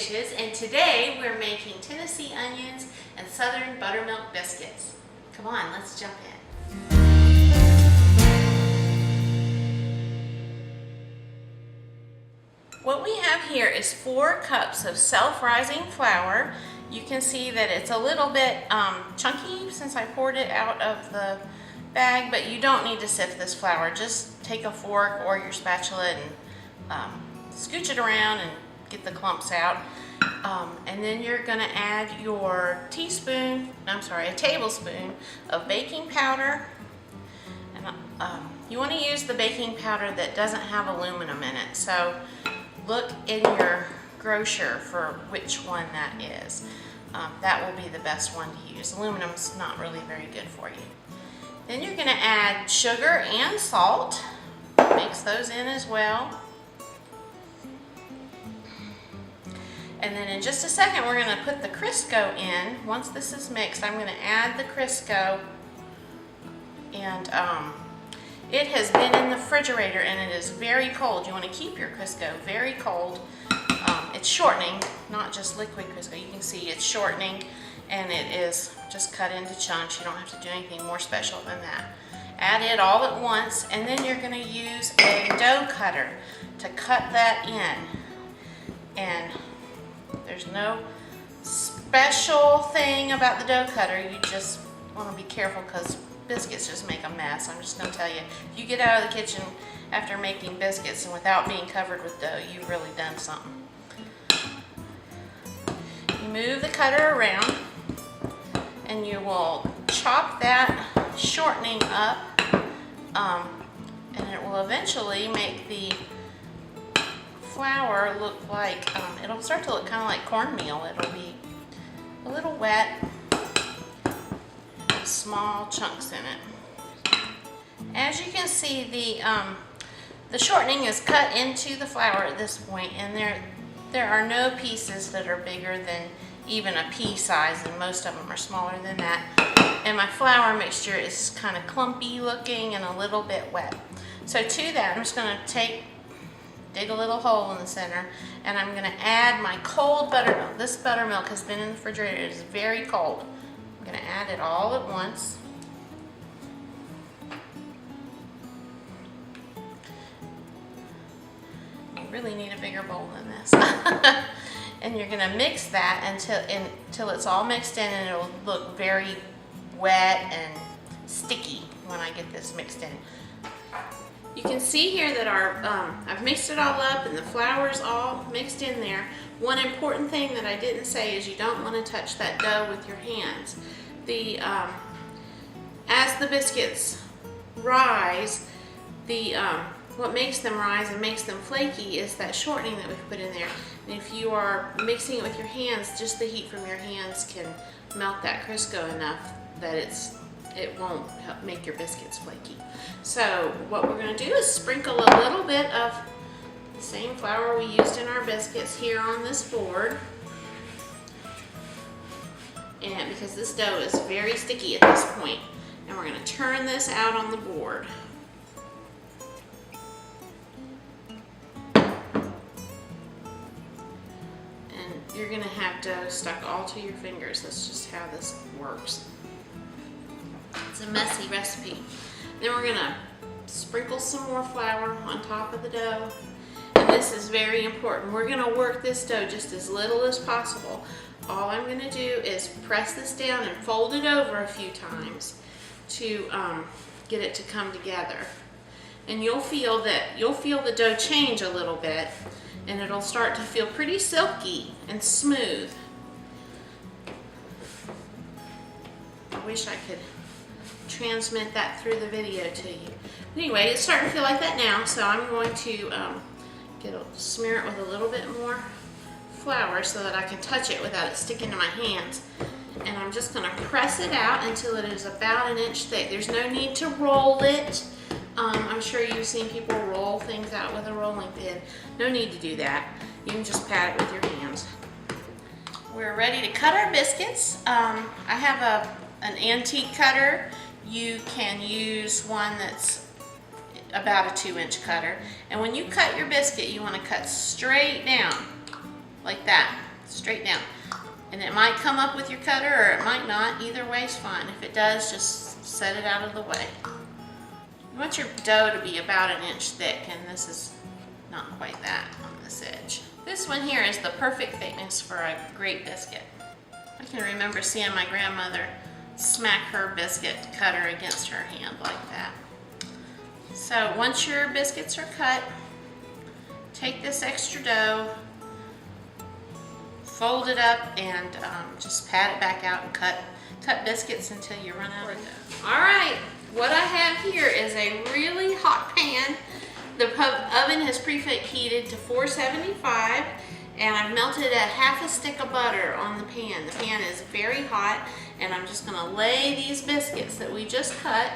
Dishes, and today we're making Tennessee onions and Southern buttermilk biscuits. Come on, let's jump in. What we have here is 4 cups of self-rising flour. You can see that it's a little bit chunky since I poured it out of the bag, but you don't need to sift this flour. Just take a fork or your spatula and scooch it around and get the clumps out. And then you're going to add your a tablespoon of baking powder. And you want to use the baking powder that doesn't have aluminum in it. So look in your grocer for which one that is. That will be the best one to use. Aluminum's not really very good for you. Then you're going to add sugar and salt. Mix those in as well. And then in just a second, we're going to put the Crisco in. Once this is mixed, I'm going to add the Crisco. And it has been in the refrigerator and it is very cold. You want to keep your Crisco very cold. It's shortening, not just liquid Crisco. You can see it's shortening and it is just cut into chunks. You don't have to do anything more special than that. Add it all at once, and then you're going to use a dough cutter to cut that in. And there's no special thing about the dough cutter. You just want to be careful because biscuits just make a mess. I'm just going to tell you, if you get out of the kitchen after making biscuits and without being covered with dough, you've really done something. You move the cutter around and you will chop that shortening up, and it will eventually make the flour look like, it'll start to look kind of like cornmeal. It'll be a little wet, small chunks in it. As you can see, the shortening is cut into the flour at this point, and there are no pieces that are bigger than even a pea size, and most of them are smaller than that. And my flour mixture is kind of clumpy looking and a little bit wet. So to that, I'm just going to dig a little hole in the center, and I'm going to add my cold buttermilk. This buttermilk has been in the refrigerator. It is very cold. I'm going to add it all at once. You really need a bigger bowl than this. And you're going to mix that until it's all mixed in, and it'll look very wet and sticky when I get this mixed in. You can see here that I've mixed it all up and the flour's all mixed in there. One important thing that I didn't say is you don't want to touch that dough with your hands. As the biscuits rise, what makes them rise and makes them flaky is that shortening that we've put in there. And if you are mixing it with your hands, just the heat from your hands can melt that Crisco enough that it won't make your biscuits flaky. So what we're going to do is sprinkle a little bit of the same flour we used in our biscuits here on this board. And because this dough is very sticky at this point, and we're going to turn this out on the board. You're going to have dough stuck all to your fingers. That's just how this works. It's a messy recipe. Then we're going to sprinkle some more flour on top of the dough. And this is very important. We're going to work this dough just as little as possible. All I'm going to do is press this down and fold it over a few times to get it to come together. And you'll feel the dough change a little bit, and it'll start to feel pretty silky and smooth. I wish I could transmit that through the video to you. Anyway, it's starting to feel like that now, so I'm going to smear it with a little bit more flour so that I can touch it without it sticking to my hands. And I'm just going to press it out until it is about 1 inch thick. There's no need to roll it. I'm sure you've seen people roll things out with a rolling pin. No need to do that. You can just pat it with your hands. We're ready to cut our biscuits. I have an antique cutter. You can use one that's about a 2-inch cutter. And when you cut your biscuit, you want to cut straight down like that. straight down. And it might come up with your cutter or it might not. Either way is fine. If it does, just set it out of the way. You want your dough to be about 1 inch thick, and this is not quite that on this edge. This one here is the perfect thickness for a great biscuit. I can remember seeing my grandmother smack her biscuit cutter against her hand like that. So once your biscuits are cut, take this extra dough, fold it up, and just pat it back out and cut biscuits until you run out of dough. All right, what I have here is a really hot pan. The oven has preheated to 475, and I've melted a half a stick of butter on the pan. The pan is very hot, and I'm just gonna lay these biscuits that we just cut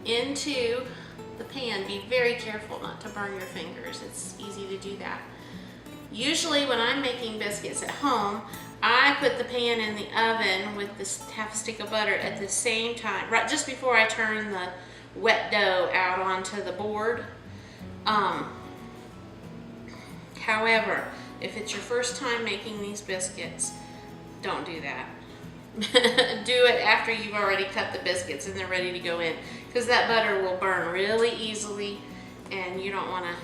into the pan. Be very careful not to burn your fingers. It's easy to do that. Usually when I'm making biscuits at home, I put the pan in the oven with this half a stick of butter at the same time, right just before I turn the wet dough out onto the board. However, if it's your first time making these biscuits, don't do that. Do it after you've already cut the biscuits and they're ready to go in, because that butter will burn really easily and you don't want to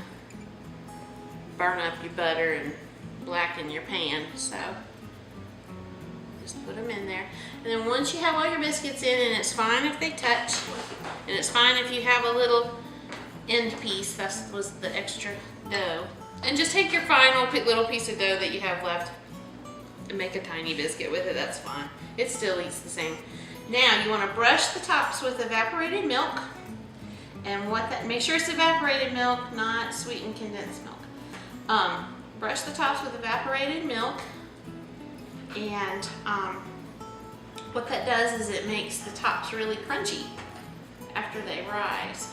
burn up your butter and blacken your pan. So just put them in there, and then once you have all your biscuits in, and it's fine if they touch, and it's fine if you have a little end piece, that was the extra dough, and just take your final little piece of dough that you have left and make a tiny biscuit with it. That's fine. It still eats the same. Now you want to brush the tops with evaporated milk, and make sure it's evaporated milk, not sweetened condensed milk. Brush the tops with evaporated milk, and what that does is it makes the tops really crunchy after they rise.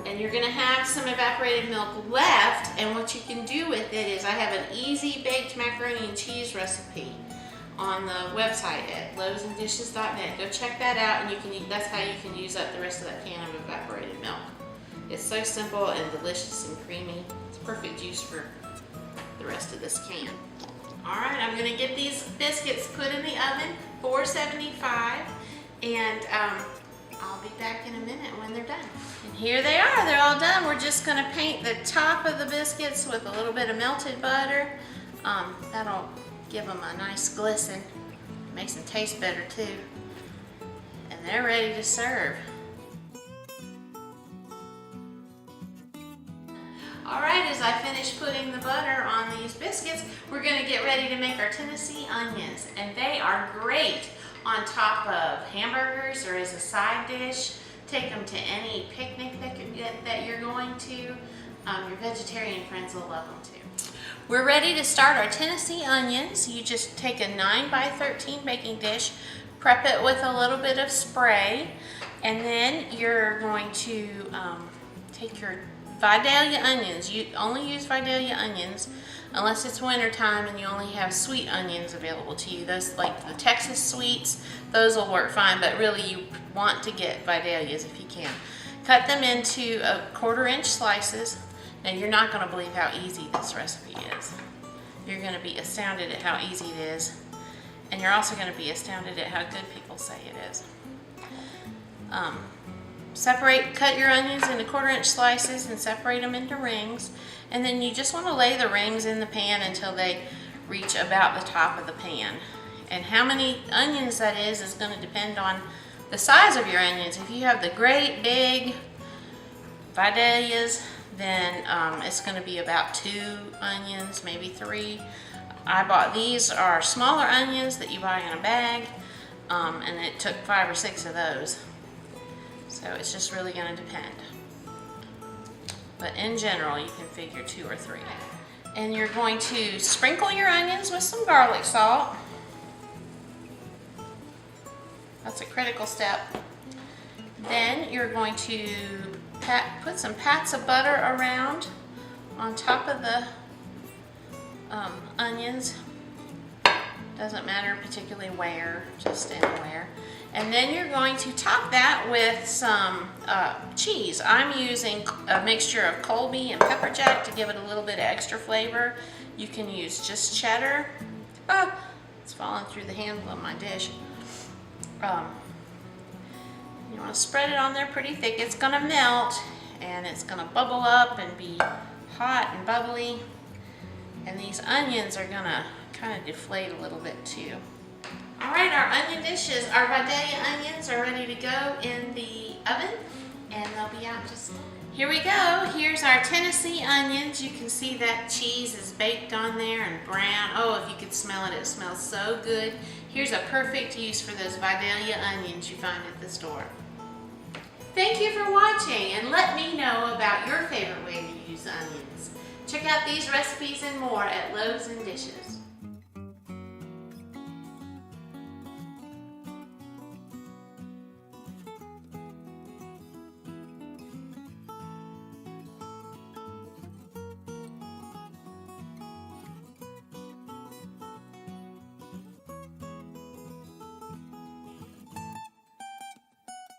And you're gonna have some evaporated milk left, and what you can do with it is, I have an easy baked macaroni and cheese recipe on the website at loavesandishes.net. Go check that out, and that's how you can use up the rest of that can of evaporated milk. It's so simple and delicious and creamy. It's perfect juice for the rest of this can. All right, I'm gonna get these biscuits put in the oven, 475, and I'll be back in a minute when they're done. And here they are, they're all done. We're just gonna paint the top of the biscuits with a little bit of melted butter. That'll give them a nice glisten. Makes them taste better too. And they're ready to serve. All right, as I finish putting the butter on these biscuits, we're gonna get ready to make our Tennessee onions. And they are great on top of hamburgers or as a side dish. Take them to any picnic that you're going to. Your vegetarian friends will love them too. We're ready to start our Tennessee onions. You just take a 9 by 13 baking dish, prep it with a little bit of spray, and then you're going to take your Vidalia onions. You only use Vidalia onions unless it's winter time and you only have sweet onions available to you. Those, like the Texas sweets, those will work fine, but really you want to get Vidalias if you can. Cut them into 1/4 inch slices. Now you're not going to believe how easy this recipe is. You're going to be astounded at how easy it is, and you're also going to be astounded at how good people say it is. Cut your onions into 1/4 inch slices and separate them into rings, and then you just want to lay the rings in the pan until they reach about the top of the pan. And how many onions that is going to depend on the size of your onions. If you have the great big Vidalias, then it's going to be about 2 onions, maybe 3. These are smaller onions that you buy in a bag, and it took 5 or 6 of those. So it's just really going to depend. But in general, you can figure 2 or 3. And you're going to sprinkle your onions with some garlic salt. That's a critical step. Then you're going to put some pats of butter around on top of the onions. Doesn't matter particularly where, just anywhere. And then you're going to top that with some cheese. I'm using a mixture of Colby and pepper jack to give it a little bit of extra flavor. You can use just cheddar. Oh, it's falling through the handle of my dish. You want to spread it on there pretty thick. It's going to melt and it's going to bubble up and be hot and bubbly. And these onions are going to kind of deflate a little bit too. All right, our onion dishes, our Vidalia onions are ready to go in the oven, and they'll be out just. Here we go. Here's our Tennessee onions. You can see that cheese is baked on there and brown. Oh, if you could smell it, it smells so good. Here's a perfect use for those Vidalia onions you find at the store. Thank you for watching, and let me know about your favorite way to use onions. Check out these recipes and more at Loaves and Dishes.